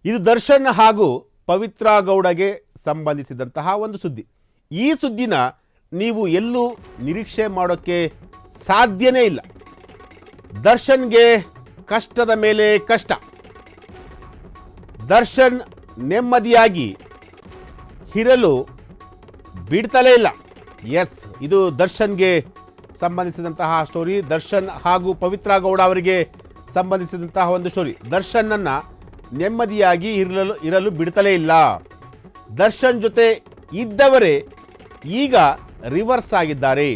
ಇದು ದರ್ಶನ್ ಹಾಗೂ ಪವಿತ್ರ ಗೌಡಗೆ ಸಂಬಂಧಿಸಿದಂತಹ ಒಂದು ಸುದ್ದಿ. ಈ ಸುದ್ದಿನ ನೀವು ಎಲ್ಲೂ ನಿರೀಕ್ಷೆ ಮಾಡೋಕ್ಕೆ ಸಾಧ್ಯನೇ ಇಲ್ಲ. ದರ್ಶನ್ಗೆ ಕಷ್ಟದ ಮೇಲೆ ಕಷ್ಟ. ದರ್ಶನ್ ನೆಮ್ಮದಿಯಾಗಿ ಇರಲು ಬಿಡ್ತಲೇ ಇಲ್ಲ. ಎಸ್, ಇದು ದರ್ಶನ್ಗೆ ಸಂಬಂಧಿಸಿದಂತಹ ಸ್ಟೋರಿ. ದರ್ಶನ್ ಹಾಗೂ ಪವಿತ್ರ ಗೌಡ ಅವರಿಗೆ ಸಂಬಂಧಿಸಿದಂತಹ ಒಂದು ಸ್ಟೋರಿ. ದರ್ಶನ್ನನ್ನು ನೆಮ್ಮದಿಯಾಗಿ ಇರಲು ಬಿಡ್ತಲೇ ಇಲ್ಲ. ದರ್ಶನ್ ಜೊತೆ ಇದ್ದವರೇ ಈಗ ರಿವರ್ಸ್ ಆಗಿದ್ದಾರೆ.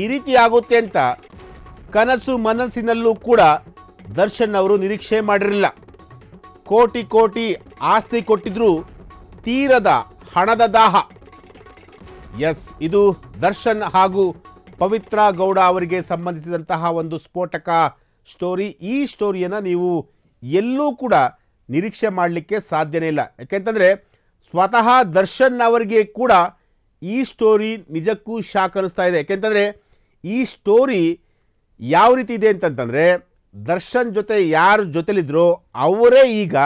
ಈ ರೀತಿ ಆಗುತ್ತೆ ಅಂತ ಕನಸು ಮನಸ್ಸಿನಲ್ಲೂ ಕೂಡ ದರ್ಶನ್ ಅವರು ನಿರೀಕ್ಷೆ ಮಾಡಿರಲಿಲ್ಲ. ಕೋಟಿ ಕೋಟಿ ಆಸ್ತಿ ಕೊಟ್ಟಿದ್ರು ತೀರದ ಹಣದ ದಾಹ. ಎಸ್, ಇದು ದರ್ಶನ್ ಹಾಗೂ ಪವಿತ್ರ ಗೌಡ ಅವರಿಗೆ ಸಂಬಂಧಿಸಿದಂತಹ ಒಂದು ಸ್ಫೋಟಕ ಸ್ಟೋರಿ. ಈ ಸ್ಟೋರಿಯನ್ನು ನೀವು ಎಲ್ಲೂ ಕೂಡ ನಿರೀಕ್ಷೆ ಮಾಡಲಿಕ್ಕೆ ಸಾಧ್ಯನೇ ಇಲ್ಲ. ಯಾಕೆಂತಂದರೆ ಸ್ವತಃ ದರ್ಶನ್ ಅವರಿಗೆ ಕೂಡ ಈ ಸ್ಟೋರಿ ನಿಜಕ್ಕೂ ಶಾಕ್ ಅನ್ನಿಸ್ತಾ ಇದೆ. ಯಾಕೆಂತಂದರೆ ಈ ಸ್ಟೋರಿ ಯಾವ ರೀತಿ ಇದೆ ಅಂತಂತಂದರೆ, ದರ್ಶನ್ ಜೊತೆ ಯಾರು ಜೊತೆಲಿದ್ರೋ ಅವರೇ ಈಗ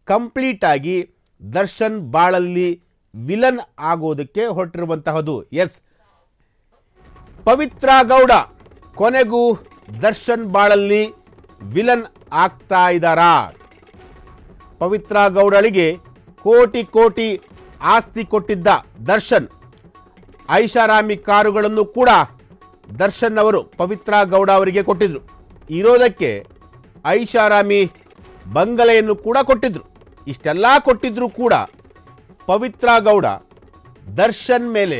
ಕಂಪ್ಲೀಟಾಗಿ ದರ್ಶನ್ ಬಾಳಲ್ಲಿ ವಿಲನ್ ಆಗೋದಕ್ಕೆ ಹೊರಟಿರುವಂತಹದ್ದು. ಎಸ್, ಪವಿತ್ರ ಗೌಡ ಕೊನೆಗೂ ದರ್ಶನ್ ಬಾಳಲ್ಲಿ ವಿಲನ್ ಆಗ್ತಾ ಇದ್ದಾರಾ? ಪವಿತ್ರ ಗೌಡಳಿಗೆ ಕೋಟಿ ಕೋಟಿ ಆಸ್ತಿ ಕೊಟ್ಟಿದ್ದ ದರ್ಶನ್, ಐಷಾರಾಮಿ ಕಾರುಗಳನ್ನು ಕೂಡ ದರ್ಶನ್ ಅವರು ಪವಿತ್ರ ಗೌಡ ಅವರಿಗೆ ಕೊಟ್ಟಿದ್ರು. ಇರೋದಕ್ಕೆ ಐಷಾರಾಮಿ ಬಂಗಲೆಯನ್ನು ಕೂಡ ಕೊಟ್ಟಿದ್ರು. ಇಷ್ಟೆಲ್ಲ ಕೊಟ್ಟಿದ್ರು ಕೂಡ ಪವಿತ್ರ ಗೌಡ ದರ್ಶನ್ ಮೇಲೆ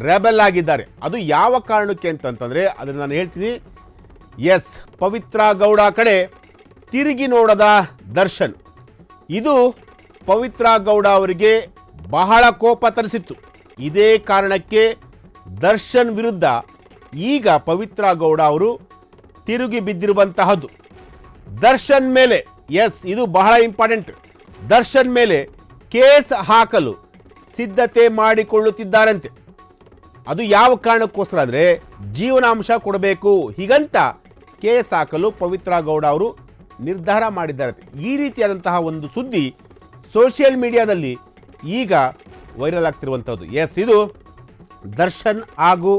ರೆಬೆಲ್ ಆಗಿದ್ದಾರೆ. ಅದು ಯಾವ ಕಾರಣಕ್ಕೆ ಅಂತಂತಂದರೆ ಅದನ್ನು ನಾನು ಹೇಳ್ತೀನಿ. ಎಸ್, ಪವಿತ್ರ ಗೌಡ ಕಡೆ ತಿರುಗಿ ನೋಡದ ದರ್ಶನ್. ಇದು ಪವಿತ್ರ ಗೌಡ ಅವರಿಗೆ ಬಹಳ ಕೋಪ ತರಿಸಿತ್ತು. ಇದೇ ಕಾರಣಕ್ಕೆ ದರ್ಶನ್ ವಿರುದ್ಧ ಈಗ ಪವಿತ್ರ ಗೌಡ ಅವರು ತಿರುಗಿ ಬಿದ್ದಿರುವಂತಹದ್ದು. ದರ್ಶನ್ ಮೇಲೆ, ಎಸ್ ಇದು ಬಹಳ ಇಂಪಾರ್ಟೆಂಟ್, ದರ್ಶನ್ ಮೇಲೆ ಕೇಸ್ ಹಾಕಲು ಸಿದ್ಧತೆ ಮಾಡಿಕೊಳ್ಳುತ್ತಿದ್ದಾರಂತೆ. ಅದು ಯಾವ ಕಾರಣಕ್ಕೋಸ್ಕರ ಅಂದರೆ ಜೀವನಾಂಶ ಕೊಡಬೇಕು, ಹೀಗಂತ ಕೇಸ್ ಹಾಕಲು ಪವಿತ್ರ ಗೌಡ ಅವರು ನಿರ್ಧಾರ ಮಾಡಿದ್ದಾರಂತೆ. ಈ ರೀತಿಯಾದಂತಹ ಒಂದು ಸುದ್ದಿ ಸೋಷಿಯಲ್ ಮೀಡಿಯಾದಲ್ಲಿ ಈಗ ವೈರಲ್ ಆಗ್ತಿರುವಂಥದ್ದು. ಎಸ್, ಇದು ದರ್ಶನ್ ಹಾಗೂ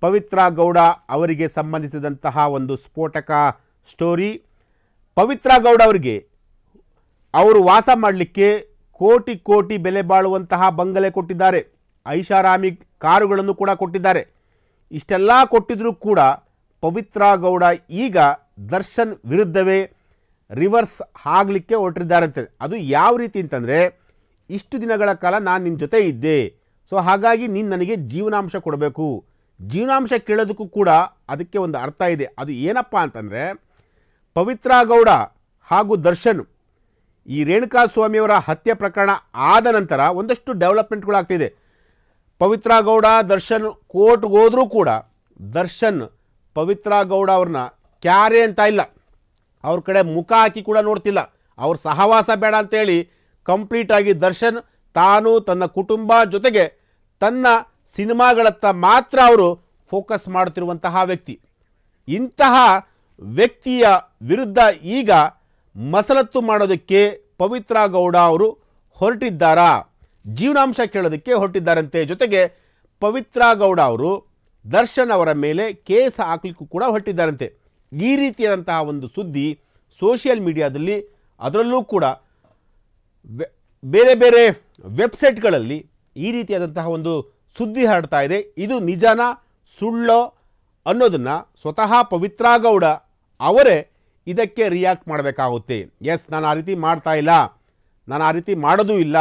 ಪವಿತ್ರ ಗೌಡ ಅವರಿಗೆ ಸಂಬಂಧಿಸಿದಂತಹ ಒಂದು ಸ್ಫೋಟಕ ಸ್ಟೋರಿ. ಪವಿತ್ರ ಗೌಡ ಅವರಿಗೆ ಅವರು ವಾಸ ಮಾಡಲಿಕ್ಕೆ ಕೋಟಿ ಕೋಟಿ ಬೆಲೆ ಬಾಳುವಂತಹ ಬಂಗಲೆ ಕೊಟ್ಟಿದ್ದಾರೆ, ಐಷಾರಾಮಿ ಕಾರುಗಳನ್ನು ಕೂಡ ಕೊಟ್ಟಿದ್ದಾರೆ. ಇಷ್ಟೆಲ್ಲ ಕೊಟ್ಟಿದ್ರೂ ಕೂಡ ಪವಿತ್ರ ಗೌಡ ಈಗ ದರ್ಶನ್ ವಿರುದ್ಧವೇ ರಿವರ್ಸ್ ಆಗಲಿಕ್ಕೆ ಹೊರಟಿದ್ದಾರಂತೆ. ಅದು ಯಾವ ರೀತಿ ಅಂತಂದರೆ, ಇಷ್ಟು ದಿನಗಳ ಕಾಲ ನಾನು ನಿನ್ನ ಜೊತೆ ಇದ್ದೆ, ಸೊ ಹಾಗಾಗಿ ನೀನು ನನಗೆ ಜೀವನಾಂಶ ಕೊಡಬೇಕು. ಜೀವನಾಂಶ ಕೇಳೋದಕ್ಕೂ ಕೂಡ ಅದಕ್ಕೆ ಒಂದು ಅರ್ಥ ಇದೆ. ಅದು ಏನಪ್ಪ ಅಂತಂದರೆ, ಪವಿತ್ರ ಗೌಡ ಹಾಗೂ ದರ್ಶನ್ ಈ ರೇಣುಕಾಸ್ವಾಮಿಯವರ ಹತ್ಯೆ ಪ್ರಕರಣ ಆದ ನಂತರ ಒಂದಷ್ಟು ಡೆವಲಪ್ಮೆಂಟ್ಗಳಾಗ್ತಿದೆ. ಪವಿತ್ರ ಗೌಡ ದರ್ಶನ್ ಕೋರ್ಟ್ಗೆ ಹೋದರೂ ಕೂಡ ದರ್ಶನ್ ಪವಿತ್ರ ಗೌಡ ಅವ್ರನ್ನ ಕ್ಯಾರೆ ಅಂತ ಇಲ್ಲ, ಅವ್ರ ಕಡೆ ಮುಖ ಹಾಕಿ ಕೂಡ ನೋಡ್ತಿಲ್ಲ. ಅವ್ರ ಸಹವಾಸ ಬೇಡ ಅಂತೇಳಿ ಕಂಪ್ಲೀಟಾಗಿ ದರ್ಶನ್ ತಾನು ತನ್ನ ಕುಟುಂಬ ಜೊತೆಗೆ ತನ್ನ ಸಿನಿಮಾಗಳತ್ತ ಮಾತ್ರ ಅವರು ಫೋಕಸ್ ಮಾಡುತ್ತಿರುವಂತಹ ವ್ಯಕ್ತಿ. ಇಂತಹ ವ್ಯಕ್ತಿಯ ವಿರುದ್ಧ ಈಗ ಮಸಲತ್ತು ಮಾಡೋದಕ್ಕೆ ಪವಿತ್ರ ಗೌಡ ಅವರು ಹೊರಟಿದ್ದಾರಾ? ಜೀವನಾಂಶ ಕೇಳೋದಕ್ಕೆ ಹೊರಟಿದ್ದಾರಂತೆ. ಜೊತೆಗೆ ಪವಿತ್ರ ಗೌಡ ಅವರು ದರ್ಶನ್ ಅವರ ಮೇಲೆ ಕೇಸ್ ಹಾಕಲಿಕ್ಕೂ ಕೂಡ ಹೊರಟಿದ್ದಾರಂತೆ. ಈ ರೀತಿಯಾದಂತಹ ಒಂದು ಸುದ್ದಿ ಸೋಷಿಯಲ್ ಮೀಡಿಯಾದಲ್ಲಿ, ಅದರಲ್ಲೂ ಕೂಡ ಬೇರೆ ಬೇರೆ ವೆಬ್ಸೈಟ್ಗಳಲ್ಲಿ ಈ ರೀತಿಯಾದಂತಹ ಒಂದು ಸುದ್ದಿ ಹರಡ್ತಾ ಇದೆ. ಇದು ನಿಜನ ಸುಳ್ಳೋ ಅನ್ನೋದನ್ನು ಸ್ವತಃ ಪವಿತ್ರ ಗೌಡ ಅವರೇ ಇದಕ್ಕೆ ರಿಯಾಕ್ಟ್ ಮಾಡಬೇಕಾಗುತ್ತೆ. ಎಸ್, ನಾನು ಆ ರೀತಿ ಮಾಡ್ತಾ ಇಲ್ಲ, ನಾನು ಆ ರೀತಿ ಮಾಡೋದೂ ಇಲ್ಲ,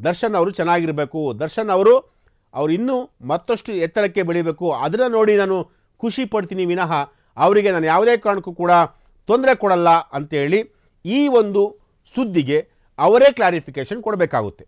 ದರ್ಶನ್ ಅವರು ಚೆನ್ನಾಗಿರಬೇಕು, ದರ್ಶನ್ ಅವರು ಇನ್ನೂ ಮತ್ತಷ್ಟು ಎತ್ತರಕ್ಕೆ ಬೆಳಿಬೇಕು, ಅದನ್ನು ನೋಡಿ ನಾನು ಖುಷಿ ಪಡ್ತೀನಿ ವಿನಃ ಅವರಿಗೆ ನಾನು ಯಾವುದೇ ಕಾರಣಕ್ಕೂ ಕೂಡ ತೊಂದರೆ ಕೊಡಲ್ಲ ಅಂತೇಳಿ ಈ ಒಂದು ಸುದ್ದಿಗೆ ಅವರೇ ಕ್ಲಾರಿಫಿಕೇಷನ್ ಕೊಡಬೇಕಾಗುತ್ತೆ.